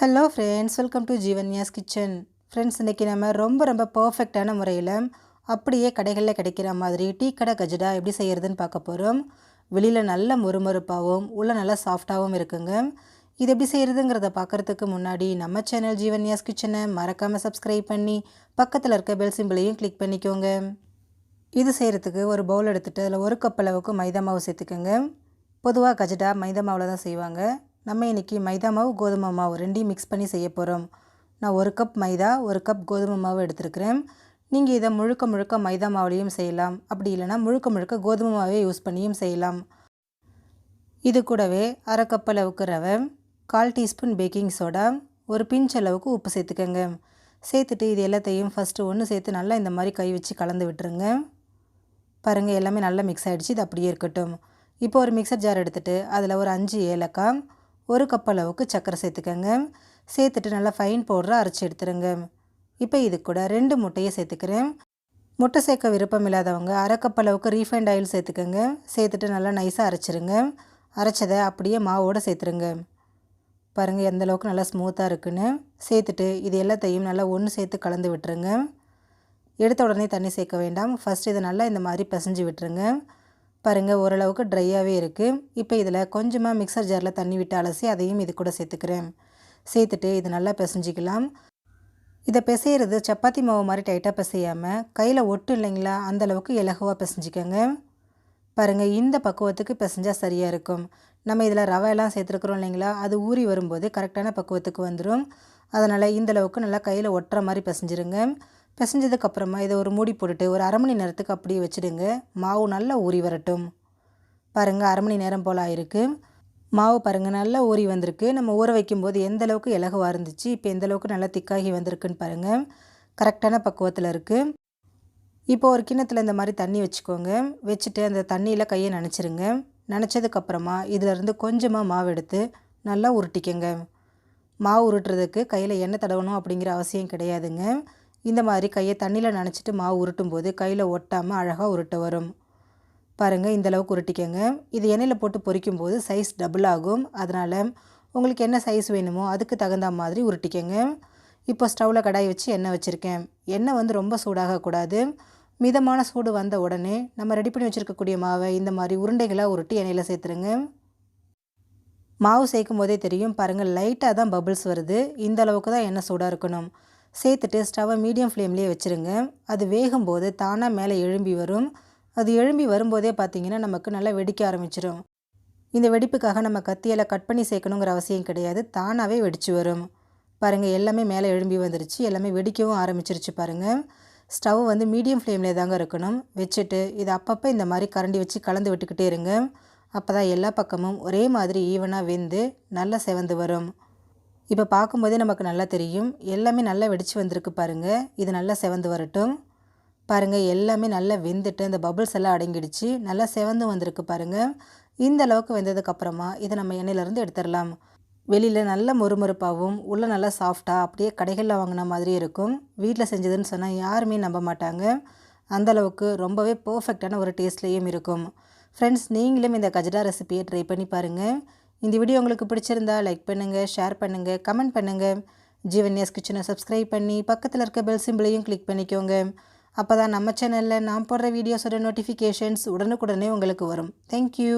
Hello friends, welcome to Jeevanya's kitchen. Friends, இன்றைக்கி நம்ம ரொம்ப பர்ஃபெக்டான முறையில் அப்படியே கடைகளில் கிடைக்கிற மாதிரி டீ கடை கஜடா எப்படி செய்கிறதுன்னு பார்க்க போகிறோம். வெளியில் நல்ல மொறுமொறுப்பாகவும் உள்ள நல்லா சாஃப்டாகவும் இருக்குங்க. இது எப்படி செய்கிறதுங்கிறத பார்க்குறதுக்கு முன்னாடி நம்ம சேனல் ஜீவன்யாஸ் கிச்சனை மறக்காமல் சப்ஸ்கிரைப் பண்ணி பக்கத்தில் இருக்க பெல் சிம்பிளையும் கிளிக் பண்ணிக்கோங்க. இது செய்கிறதுக்கு ஒரு பவுல் எடுத்துகிட்டு அதில் ஒரு கப் அளவுக்கு மைதா மாவு சேர்த்துக்கோங்க. பொதுவாக கஜடா மைதா மாவில் தான் செய்வாங்க. நம்ம இன்றைக்கி மைதா மாவு கோதுமை மாவு ரெண்டையும் மிக்ஸ் பண்ணி செய்ய போகிறோம். நான் ஒரு கப் மைதா ஒரு கப் கோதுமை மாவு எடுத்துருக்கிறேன். நீங்கள் இதை முழுக்க மைதா மாவுலேயும் செய்யலாம், அப்படி இல்லைனா முழுக்க கோதுமை மாவே யூஸ் பண்ணியும் செய்யலாம். இது கூடவே அரை கப் அளவுக்கு ரவை, 1/4 டீஸ்பூன் பேக்கிங் சோடா, ஒரு பிஞ்ச் அளவுக்கு உப்பு சேர்த்துக்கோங்க. சேர்த்துட்டு இது எல்லாத்தையும் ஃபஸ்ட்டு ஒன்று சேர்த்து நல்லா இந்த மாதிரி கை வச்சு கலந்து விட்டுருங்க. பாருங்கள், எல்லாமே நல்லா மிக்ஸ் ஆகிடுச்சு. இது அப்படியே இருக்கட்டும். இப்போ ஒரு மிக்சர் ஜார் எடுத்துகிட்டு அதில் ஒரு 5 ஏலக்காய், ஒரு கப் அளவுக்கு சர்க்கரை சேர்த்துக்கோங்க. சேர்த்துட்டு நல்லா ஃபைன் பவுடராக அரைச்சி எடுத்துருங்க. இப்போ இது கூட 2 முட்டையை சேர்த்துக்கிறேன். முட்டை சேர்க்க விருப்பம் இல்லாதவங்க அரை கப் அளவுக்கு ரீஃபைண்ட் ஆயில் சேர்த்துக்கோங்க. சேர்த்துட்டு நல்லா நைஸாக அரைச்சிருங்க. அரைச்சதை அப்படியே மாவோடு சேர்த்துருங்க. பாருங்கள் எந்த அளவுக்கு நல்லா ஸ்மூத்தாக இருக்குன்னு. சேர்த்துட்டு இது எல்லாத்தையும் நல்லா ஒன்று சேர்த்து கலந்து விட்டுருங்க. எடுத்த உடனே தண்ணி சேர்க்க வேண்டாம். ஃபஸ்ட்டு இதை நல்லா இந்த மாதிரி பிசைஞ்சு விட்டுருங்க. பாருங்கள், ஓரளவுக்கு ட்ரையாகவே இருக்குது. இப்போ இதில் கொஞ்சமாக மிக்சர் ஜாரில் தண்ணி விட்டு அலசி அதையும் இது கூட சேர்த்துக்கிறேன். சேர்த்துட்டு இது நல்லா பிசைஞ்சிக்கலாம். இதை பிசைகிறது சப்பாத்தி மாவு மாதிரி டைட்டாக பிசையாமல் கையில் ஒட்டு இல்லைங்களா, அந்தளவுக்கு இலகுவாக பிசைஞ்சிக்கோங்க. பாருங்கள், இந்த பக்குவத்துக்கு பிசைஞ்சால் சரியாக இருக்கும். நம்ம இதில் ரவையெல்லாம் சேர்த்துருக்குறோம் இல்லைங்களா, அது ஊறி வரும்போது கரெக்டான பக்குவத்துக்கு வந்துடும். அதனால் இந்தளவுக்கு நல்லா கையில் ஒட்டுற மாதிரி பிசைஞ்சிருங்க. பிசைஞ்சதுக்கப்புறமா இதை ஒரு மூடி போட்டுட்டு ஒரு அரை மணி நேரத்துக்கு அப்படியே வச்சுடுங்க. மாவு நல்லா ஊறி வரட்டும். பாருங்கள், அரை மணி நேரம் போல் ஆயிருக்கு. மாவு பாருங்கள் நல்லா ஊறி வந்திருக்கு. நம்ம ஊற வைக்கும்போது எந்த அளவுக்கு இலகுவாக இருந்துச்சு, இப்போ எந்த அளவுக்கு நல்லா திக்காகி வந்திருக்குன்னு பாருங்கள். கரெக்டான பக்குவத்தில் இருக்குது. இப்போ ஒரு கிண்ணத்தில் இந்த மாதிரி தண்ணி வச்சுக்கோங்க. வச்சுட்டு அந்த தண்ணியில் கையை நனைச்சிருங்க. நனைச்சதுக்கப்புறமா இதிலேருந்து கொஞ்சமாக மாவு எடுத்து நல்லா உருட்டிக்கங்க. மாவு உருட்டுறதுக்கு கையில் எண்ணெய் தடவணும் அப்படிங்கிற அவசியம் கிடையாதுங்க. இந்த மாதிரி கையை தண்ணியில் நனைச்சிட்டு மாவு உருட்டும் போது கையில் ஒட்டாமல் அழகாக உருட்ட வரும். பாருங்கள், இந்தளவுக்கு உருட்டிக்கங்க. இது எண்ணெயில் போட்டு பொரிக்கும் போது சைஸ் டபுள் ஆகும். அதனால் உங்களுக்கு என்ன சைஸ் வேணுமோ அதுக்கு தகுந்த மாதிரி உருட்டிக்கங்க. இப்போ ஸ்டவ்வில் கடாய் வச்சு எண்ணெய் வச்சுருக்கேன். எண்ணெய் வந்து ரொம்ப சூடாகக்கூடாது. மிதமான சூடு வந்த உடனே நம்ம ரெடி பண்ணி வச்சுருக்கக்கூடிய மாவை இந்த மாதிரி உருண்டைகளாக உருட்டி எண்ணெயில் சேர்த்துருங்க. மாவு சேர்க்கும் போதே தெரியும். பாருங்கள், லைட்டாக தான் பபிள்ஸ் வருது. இந்த அளவுக்கு தான் எண்ணெய் சூடாக இருக்கணும். சேர்த்துட்டு ஸ்டவ்வை மீடியம் ஃப்ளேம்லேயே வச்சுருங்க. அது வேகும்போது தானாக மேலே எழும்பி வரும். அது எழும்பி வரும்போதே பார்த்திங்கன்னா நமக்கு நல்லா வெடிக்க ஆரம்பிச்சிடும். இந்த வெடிப்புக்காக நம்ம கத்தியால் கட் பண்ணி சேர்க்கணுங்கிற அவசியம் கிடையாது. தானாகவே வெடிச்சு வரும். பாருங்கள், எல்லாமே மேலே எழும்பி வந்துருச்சு. எல்லாமே வெடிக்கவும் ஆரம்பிச்சிருச்சு. பாருங்கள், ஸ்டவ் வந்து மீடியம் ஃப்ளேம்லேயே தாங்க இருக்கணும். வச்சுட்டு இது அப்பப்போ இந்த மாதிரி கரண்டி வச்சு கலந்து விட்டுக்கிட்டே இருங்க. அப்போ தான் எல்லா பக்கமும் ஒரே மாதிரி ஈவனாக வெந்து நல்லா செவந்து வரும். இப்போ பார்க்கும்போதே நமக்கு நல்லா தெரியும். எல்லாமே நல்லா வெடித்து வந்திருக்கு பாருங்கள். இது நல்லா செவந்து வரட்டும். பாருங்கள், எல்லாமே நல்லா வெந்துட்டு அந்த பபிள்ஸ் எல்லாம் அடங்கிடுச்சு. நல்லா செவந்து வந்திருக்கு பாருங்கள். இந்த அளவுக்கு வெந்ததுக்கப்புறமா இதை நம்ம எண்ணெயிலேருந்து எடுத்துடலாம். வெளியில் நல்ல மொறுமொறுப்பாகவும் உள்ளே நல்லா சாஃப்டாக அப்படியே கடைகளில் வாங்கின மாதிரி இருக்கும். வீட்டில் செஞ்சதுன்னு சொன்னால் யாருமே நம்ப மாட்டாங்க. அந்தளவுக்கு ரொம்பவே பர்ஃபெக்டான ஒரு டேஸ்ட்லேயும் இருக்கும். ஃப்ரெண்ட்ஸ், நீங்களும் இந்த கஜடா ரெசிபியை ட்ரை பண்ணி பாருங்கள். இந்த வீடியோ உங்களுக்கு பிடிச்சிருந்தா லைக் பண்ணுங்கள், ஷேர் பண்ணுங்கள், கமெண்ட் பண்ணுங்கள். ஜீவன்யாஸ் கிச்சனை சப்ஸ்கிரைப் பண்ணி பக்கத்தில் இருக்க பெல் சிம்பிளையும் கிளிக் பண்ணிக்கோங்க. அப்போ தான் நம்ம சேனலில் நான் போடுற வீடியோஸோட நோட்டிஃபிகேஷன்ஸ் உடனுக்குடனே உங்களுக்கு வரும். தேங்க்யூ.